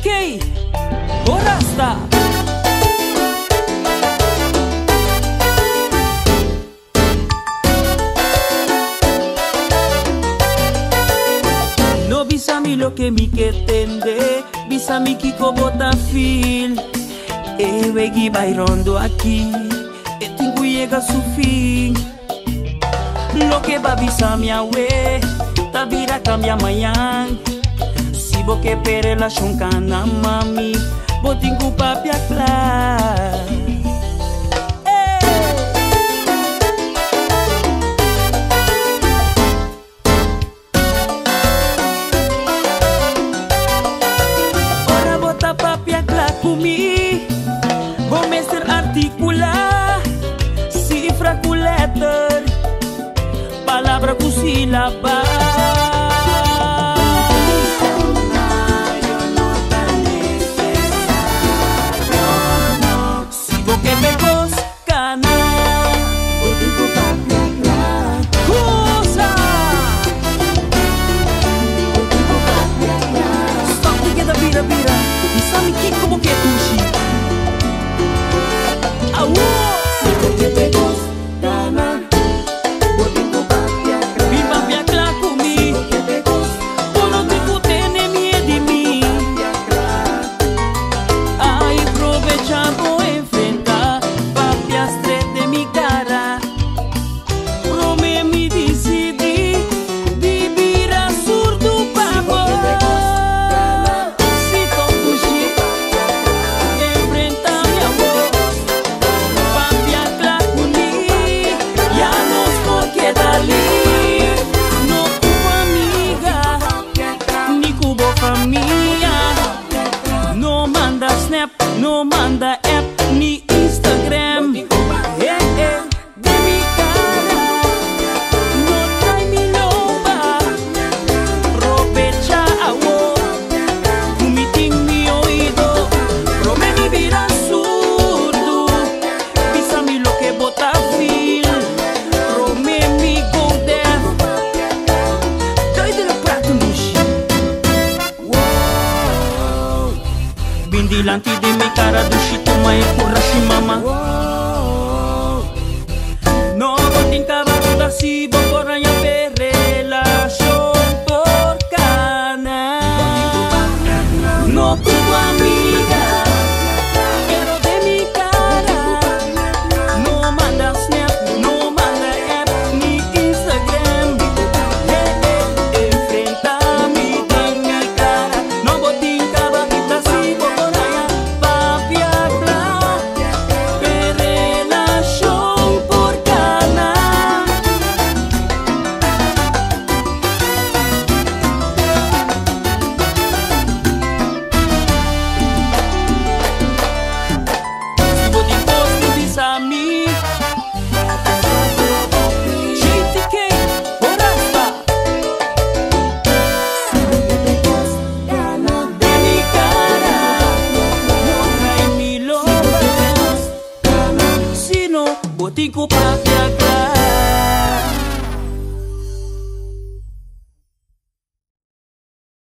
GTK Borasta. No bisa mi lo que mi que tende, bisa mi kiko bota feel. Wegi bairondo aquí, tengo llega a su fin. Lo que va bisa mi awe, ta vida cambia mañana. Si bo que pere la shonkana mami, bo tingu papia klar. Ora bota papia klar kumi, bo meser articular, cifra ku letter, palabra ku sílaba. No manda app ni Instagram. De mi cara no trae mi loba. Robecha awo, kumiting mi oído. Rome mi vida surdo, pisa mi lo que bota feel. Rome mi go deaf, doy de lo prato nushi. Wow, bindilanti de mi cara do chito mai kurashi mama. No botin cavalo da si bokora ya per relación por cana. No tu amiga, pero de mi cara. No manda snap, no manda app ni Instagram. Enfrenta mi de mi cara. No botin cavalo da si bokora ya papia clara, per relación por cana. Si botin post ni bisa mi GTK Borasta. De mi cara no trae mi loba, sino botico papia